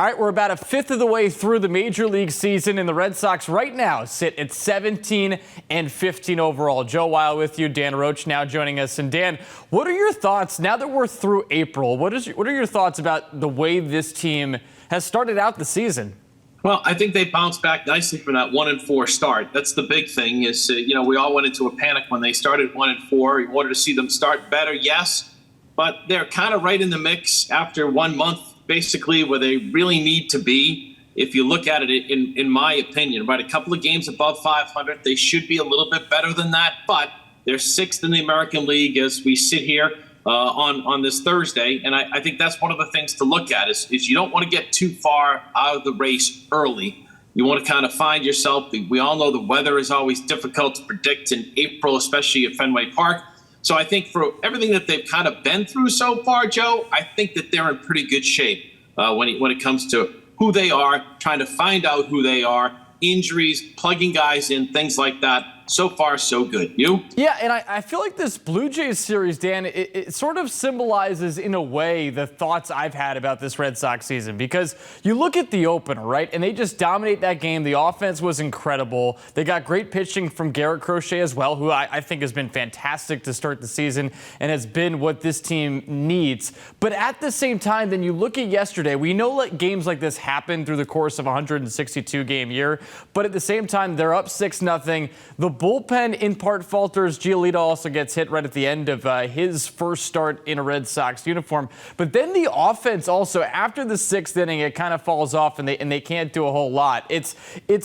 All right, we're about a fifth of the way through the Major League season, and the Red Sox right now sit at 17-15 overall. Joe Weil with you, Dan Roche now joining us. And Dan, what are your thoughts now that we're through April? What are your thoughts about the way this team has started out the season? Well, I think they bounced back nicely from that 1-4 start. That's the big thing is, we all went into a panic when they started 1-4. We wanted to see them start better, yes, but they're kind of right in the mix after 1 month, basically, where they really need to be. If you look at it, in my opinion, right, a couple of games above 500, they should be a little bit better than that, but they're sixth in the American League as we sit here on this Thursday. And I think that's one of the things to look at is you don't want to get too far out of the race early. You want to kind of find yourself. We all know the weather is always difficult to predict in April, especially at Fenway Park. So I think for everything that they've kind of been through so far, Joe, I think that they're in pretty good shape when it comes to who they are, trying to find out who they are, injuries, plugging guys in, things like that. So far, so good. You? Yeah, and I feel like this Blue Jays series, Dan, it sort of symbolizes, in a way, the thoughts I've had about this Red Sox season. Because you look at the opener, right, and they just dominate that game. The offense was incredible. They got great pitching from Garrett Crochet as well, who I think has been fantastic to start the season and has been what this team needs. But at the same time, then you look at yesterday. We know games like this happen through the course of a 162-game year. But at the same time, they're up 6-0. The bullpen in part falters. Giolito also gets hit right at the end of his first start in a Red Sox uniform. But then the offense also, after the sixth inning, it kind of falls off and they can't do a whole lot. It's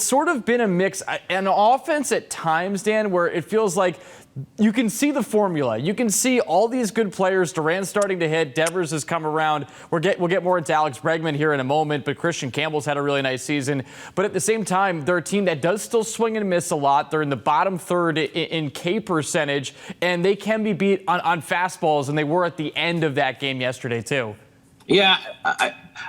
sort of been a mix. An offense at times, Dan, where it feels like you can see the formula. You can see all these good players. Duran's starting to hit. Devers has come around. We'll get more into Alex Bregman here in a moment, but Christian Campbell's had a really nice season. But at the same time, they're a team that does still swing and miss a lot. They're in the bottom third in K percentage, and they can be beat on fastballs, and they were at the end of that game yesterday, too. Yeah,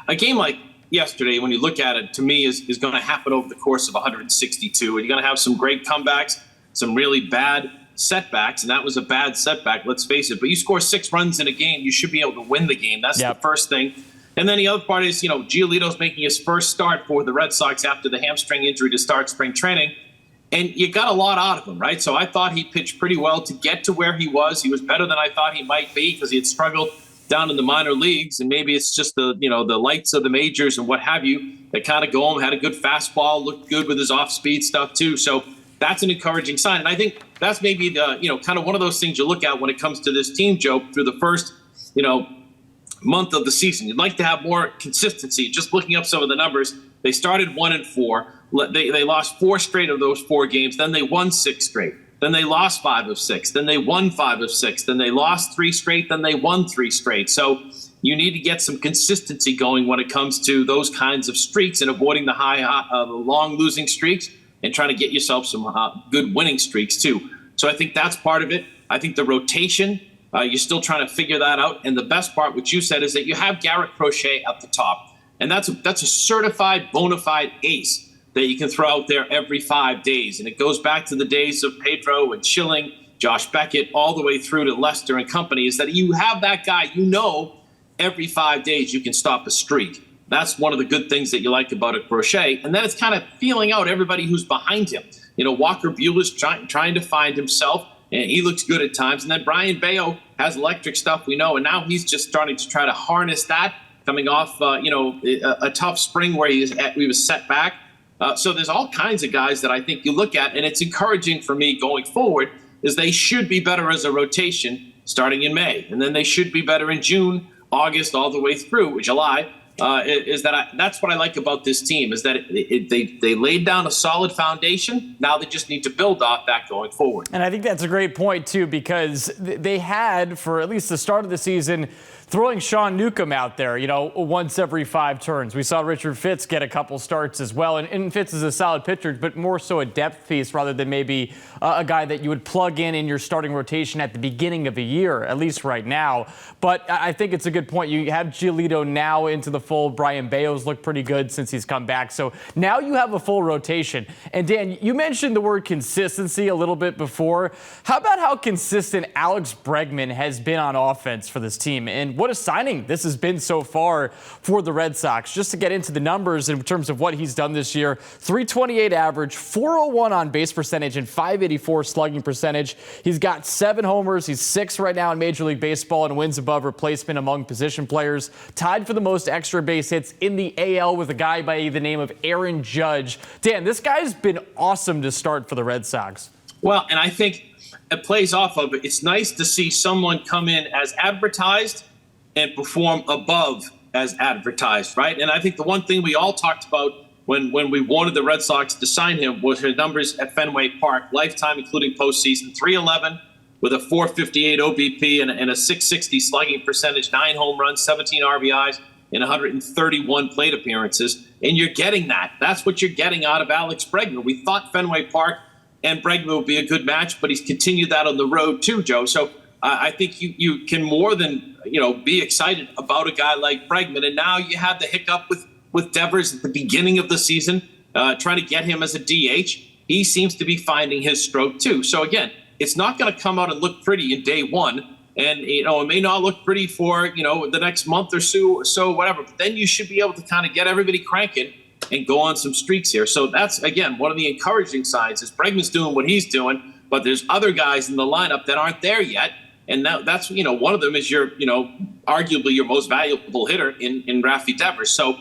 a game like yesterday, when you look at it, to me, is going to happen over the course of 162. And you're going to have some great comebacks, some really bad setbacks, and that was a bad setback, let's face it. But you score 6 runs in a game, you should be able to win the game. That's the first thing. And then the other part is, Giolito's making his first start for the Red Sox after the hamstring injury to start spring training. And you got a lot out of him, right? So I thought he pitched pretty well to get to where he was. He was better than I thought he might be because he had struggled down in the minor leagues. And maybe it's just the lights of the majors and what have you that kind of go home. Had a good fastball, looked good with his off-speed stuff too. So that's an encouraging sign. And I think that's maybe the, kind of one of those things you look at when it comes to this team, Joe, through the first, month of the season. You'd like to have more consistency. Just looking up some of the numbers, they started 1-4. They lost 4 straight of those 4 games. Then they won 6 straight. Then they lost 5 of 6. Then they won 5 of 6. Then they lost 3 straight. Then they won 3 straight. So you need to get some consistency going when it comes to those kinds of streaks and avoiding the long losing streaks, and trying to get yourself some good winning streaks, too. So I think that's part of it. I think the rotation, you're still trying to figure that out. And the best part, which you said, is that you have Garrett Crochet at the top. And that's a certified, bona fide ace that you can throw out there every 5 days. And it goes back to the days of Pedro and Schilling, Josh Beckett, all the way through to Lester and company, is that you have that guy, every 5 days you can stop a streak. That's one of the good things that you like about it, Crochet. And then it's kind of feeling out everybody who's behind him. Walker Buehler's trying to find himself, and he looks good at times. And then Brian Bayo has electric stuff, we know, and now he's just starting to try to harness that, coming off, a tough spring where he was set back. So there's all kinds of guys that I think you look at, and it's encouraging for me going forward, is they should be better as a rotation starting in May. And then they should be better in June, August, all the way through July. That's what I like about this team, is that they laid down a solid foundation. Now they just need to build off that going forward. And I think that's a great point, too, because they had, for at least the start of the season, throwing Sean Newcomb out there, once every 5 turns. We saw Richard Fitz get a couple starts as well. And Fitz is a solid pitcher, but more so a depth piece rather than maybe a guy that you would plug in your starting rotation at the beginning of the year, at least right now. But I think it's a good point. You have Giolito now into the fold. Brian Bayo's looked pretty good since he's come back. So now you have a full rotation. And Dan, you mentioned the word consistency a little bit before. How about how consistent Alex Bregman has been on offense for this team? And And what a signing this has been so far for the Red Sox. Just to get into the numbers in terms of what he's done this year, 328 average, 401 on base percentage, and 584 slugging percentage. He's got 7 homers. He's 6th right now in Major League Baseball and wins above replacement among position players. Tied for the most extra base hits in the AL with a guy by the name of Aaron Judge. Dan, this guy's been awesome to start for the Red Sox. Well, and I think it plays off of it. It's nice to see someone come in as advertised and perform above as advertised, right? And I think the one thing we all talked about when we wanted the Red Sox to sign him was his numbers at Fenway Park, lifetime, including postseason, 311 with a 458 OBP and a 660 slugging percentage, 9 home runs, 17 RBIs, in 131 plate appearances. And you're getting that. That's what you're getting out of Alex Bregman. We thought Fenway Park and Bregman would be a good match, but he's continued that on the road too, Joe. So I think you can more than be excited about a guy like Bregman. And now you had the hiccup with Devers at the beginning of the season, trying to get him as a DH. He seems to be finding his stroke too. So again, it's not going to come out and look pretty in day one. And, it may not look pretty for, the next month or so, whatever. But then you should be able to kind of get everybody cranking and go on some streaks here. So that's, again, one of the encouraging signs is Bregman's doing what he's doing, but there's other guys in the lineup that aren't there yet. And that's, one of them is your, arguably your most valuable hitter in Rafi Devers. So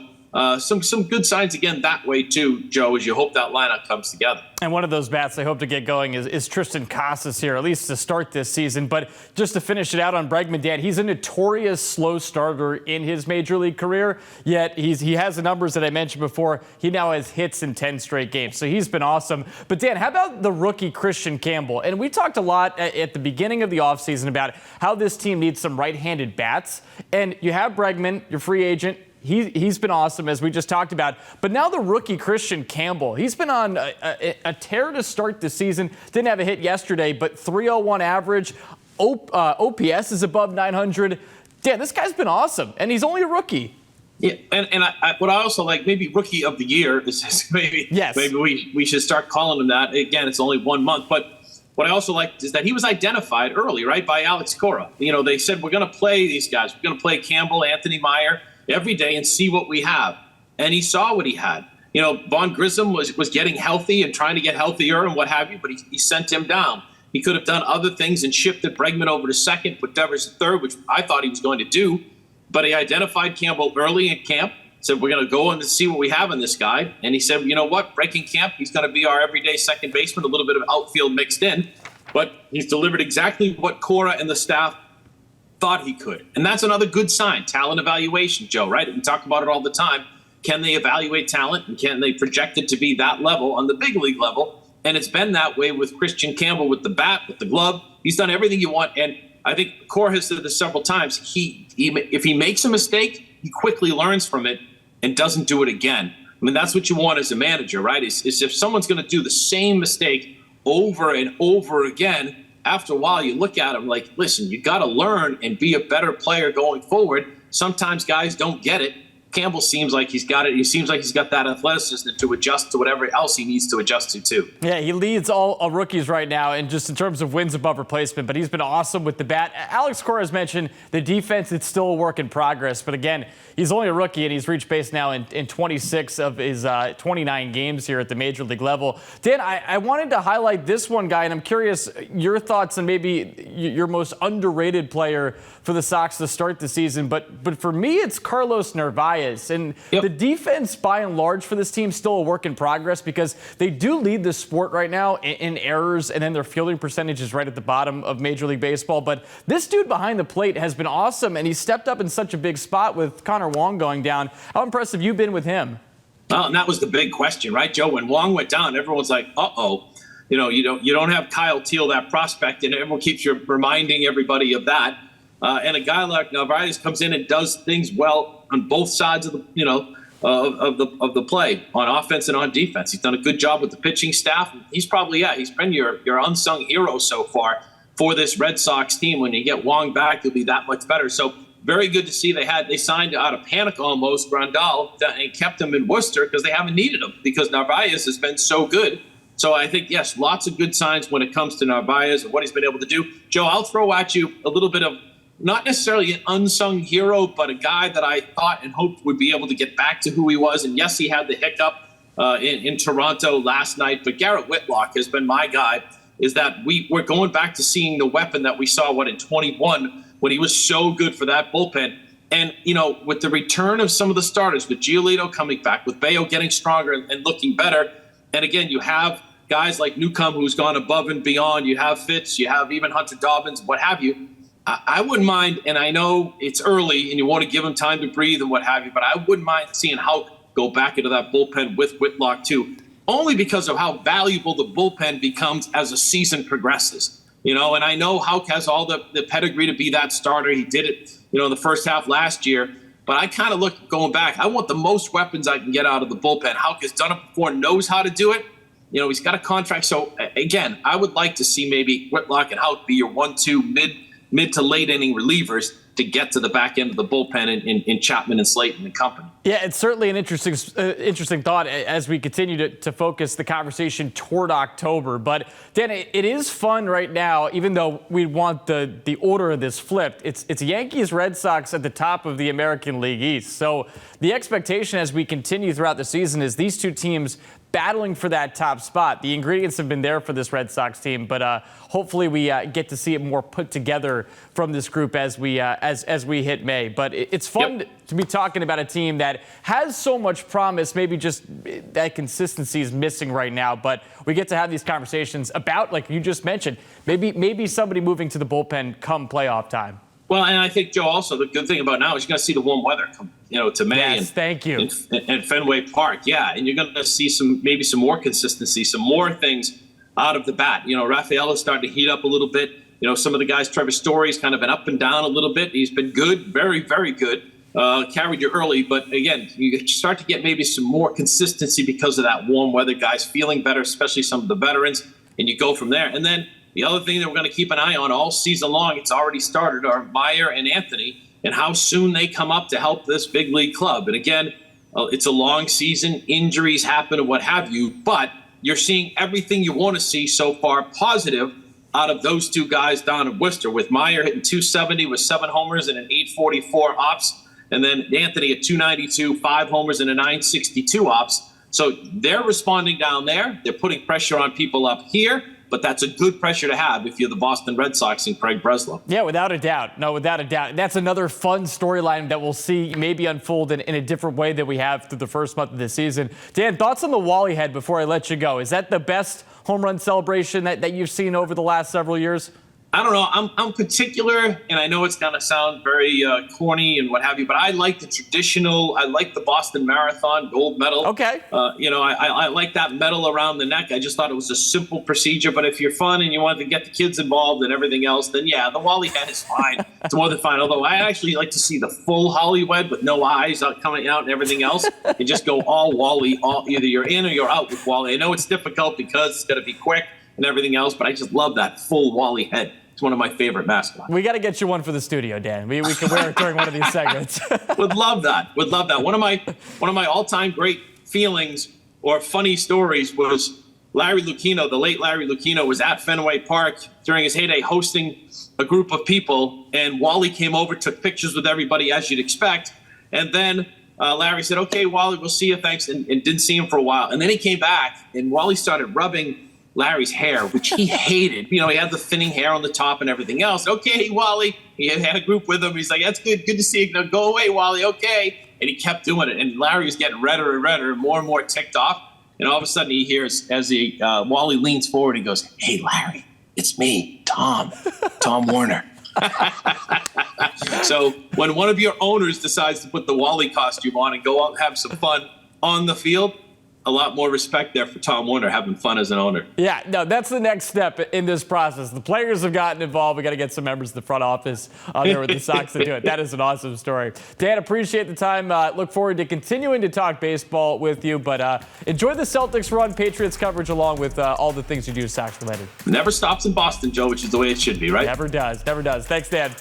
some good signs again that way too, Joe, as you hope that lineup comes together. And one of those bats they hope to get going is Tristan Casas here, at least to start this season. But just to finish it out on Bregman, Dan, he's a notorious slow starter in his major league career, yet he has the numbers that I mentioned before. He now has hits in 10 straight games, so he's been awesome. But Dan, how about the rookie Christian Campbell? And we talked a lot at the beginning of the offseason about how this team needs some right-handed bats. And you have Bregman, your free agent. He's been awesome, as we just talked about. But now the rookie Christian Campbell, he's been on a tear to start this season. Didn't have a hit yesterday, but 301 average. OPS is above 900. Dan, this guy's been awesome, and he's only a rookie. Yeah, and what I also like, maybe rookie of the year is maybe we should start calling him that. Again, it's only 1 month, but what I also liked is that he was identified early, right, by Alex Cora. They said we're going to play these guys. We're going to play Campbell, Anthony Meyer every day and see what we have. And he saw what he had. Vaughn Grissom was getting healthy and trying to get healthier and what have you, but he sent him down. He could have done other things and shifted Bregman over to second, put Devers to third, which I thought he was going to do. But he identified Campbell early in camp, said, we're going to go and see what we have in this guy. And he said, you know what, breaking camp, he's going to be our everyday second baseman, a little bit of outfield mixed in. But he's delivered exactly what Cora and the staff thought he could. And that's another good sign. Talent evaluation, Joe, right? We talk about it all the time. Can they evaluate talent and can they project it to be that level on the big league level? And it's been that way with Christian Campbell with the bat, with the glove. He's done everything you want. And I think Cora has said this several times. If he makes a mistake, he quickly learns from it and doesn't do it again. I mean, that's what you want as a manager, right? Is if someone's going to do the same mistake over and over again, after a while, you look at him like, listen, you got to learn and be a better player going forward. Sometimes guys don't get it. Campbell seems like he's got it. He seems like he's got that athleticism to adjust to whatever else he needs to adjust to, too. Yeah, he leads all rookies right now, and just in terms of wins above replacement, but he's been awesome with the bat. Alex Cora has mentioned the defense, it's still a work in progress, but again, he's only a rookie, and he's reached base now in 26 of his 29 games here at the major league level. Dan, I wanted to highlight this one guy, and I'm curious your thoughts on maybe your most underrated player for the Sox to start the season, but for me, it's Carlos Narvaez. And the defense, by and large, for this team, still a work in progress because they do lead the sport right now in errors, and then their fielding percentage is right at the bottom of Major League Baseball. But this dude behind the plate has been awesome, and he stepped up in such a big spot with Connor Wong going down. How impressive have you been with him? Well, and that was the big question, right, Joe? When Wong went down, everyone's like, uh-oh. You don't have Kyle Teal, that prospect, and everyone keeps reminding everybody of that. And a guy like Narvaez comes in and does things well on both sides of the of the play, on offense and on defense. He's done a good job with the pitching staff. He's been your unsung hero so far for this Red Sox team. When you get Wong back, he'll be that much better. So very good to see they signed out of panic almost Grandal and kept him in Worcester because they haven't needed him because Narvaez has been so good. So I think, yes, lots of good signs when it comes to Narvaez and what he's been able to do. Joe, I'll throw at you a little bit of not necessarily an unsung hero, but a guy that I thought and hoped would be able to get back to who he was. And yes, he had the hiccup in Toronto last night, but Garrett Whitlock has been my guy. Is that we're going back to seeing the weapon that we saw, in 21, when he was so good for that bullpen. And, with the return of some of the starters, with Giolito coming back, with Bayo getting stronger and looking better, and again, you have guys like Newcomb who's gone above and beyond. You have Fitz, you have even Hunter Dobbins, what have you. I wouldn't mind, and I know it's early and you want to give him time to breathe and what have you, but I wouldn't mind seeing Houck go back into that bullpen with Whitlock too, only because of how valuable the bullpen becomes as the season progresses. And I know Houck has all the pedigree to be that starter. He did it, in the first half last year. But I kind of look going back. I want the most weapons I can get out of the bullpen. Houck has done it before, knows how to do it. He's got a contract. So, again, I would like to see maybe Whitlock and Houck be your 1-2 mid to late inning relievers to get to the back end of the bullpen in Chapman and Slayton and company. Yeah, it's certainly an interesting thought as we continue to focus the conversation toward October. But, Dan, it is fun right now, even though we want the order of this flipped. It's Yankees, Red Sox at the top of the American League East. So the expectation as we continue throughout the season is these two teams battling for that top spot. The ingredients have been there for this Red Sox team, but hopefully we get to see it more put together from this group as we hit May. But it's fun to be talking about a team that has so much promise. Maybe just that consistency is missing right now. But we get to have these conversations about, like you just mentioned, maybe somebody moving to the bullpen come playoff time. Well, and I think, Joe, also the good thing about now is you're going to see the warm weather come, to May. Yes, thank you. And Fenway Park, yeah. And you're going to see maybe some more consistency, some more things out of the bat. Rafael is starting to heat up a little bit. Some of the guys, Trevor Story's kind of been up and down a little bit. He's been good, very, very good. Carried you early, but again, you start to get maybe some more consistency because of that warm weather. Guys feeling better, especially some of the veterans, and you go from there. And then the other thing that we're going to keep an eye on all season long, it's already started, are Meyer and Anthony and how soon they come up to help this big league club. And again, it's a long season, injuries happen and what have you, but you're seeing everything you want to see so far positive out of those two guys down in Worcester, with Meyer hitting .270 with 7 homers and an .844 ops, and then Anthony at .292, 5 homers and a .962 ops. So they're responding down there. They're putting pressure on people up here. But that's a good pressure to have if you're the Boston Red Sox and Craig Breslow. Yeah, without a doubt. No, without a doubt. That's another fun storyline that we'll see maybe unfold in a different way than we have through the first month of the season. Dan, thoughts on the Wally head before I let you go? Is that the best home run celebration that you've seen over the last several years? I don't know. I'm particular, and I know it's going to sound very corny and what have you, but I like the traditional. I like the Boston Marathon gold medal. Okay. I like that medal around the neck. I just thought it was a simple procedure, but if you're fun and you want to get the kids involved and everything else, then yeah, the Wally head is fine. It's more than fine. Although I actually like to see the full Hollywood with no eyes coming out and everything else, and just go all Wally. Either you're in or you're out with Wally. I know it's difficult because it's going to be quick and everything else, but I just love that full Wally head. It's one of my favorite mascots. We got to get you one for the studio, Dan. We can wear it during one of these segments. Would love that. Would love that. One of my all-time great feelings or funny stories was Larry Lucchino. The late Larry Lucchino was at Fenway Park during his heyday hosting a group of people, and Wally came over, took pictures with everybody as you'd expect, and then Larry said, "Okay, Wally, we'll see you, thanks," and didn't see him for a while. And then he came back, and Wally started rubbing Larry's hair, which he hated. He had the thinning hair on the top and everything else. "Okay, Wally." He had a group with him. He's like, "That's good. Good to see you. Now go away, Wally. Okay." And he kept doing it. And Larry was getting redder and redder, more and more ticked off. And all of a sudden he hears, as Wally leans forward, he goes, "Hey, Larry, it's me, Tom Warner." So when one of your owners decides to put the Wally costume on and go out and have some fun on the field, a lot more respect there for Tom Warner having fun as an owner. Yeah, no, that's the next step in this process. The players have gotten involved. We got to get some members of the front office there with the Sox to do it. That is an awesome story. Dan, appreciate the time. Look forward to continuing to talk baseball with you, but enjoy the Celtics run, Patriots coverage, along with all the things you do Sox related. Never stops in Boston, Joe, which is the way it should be, right? Never does. Never does. Thanks, Dan.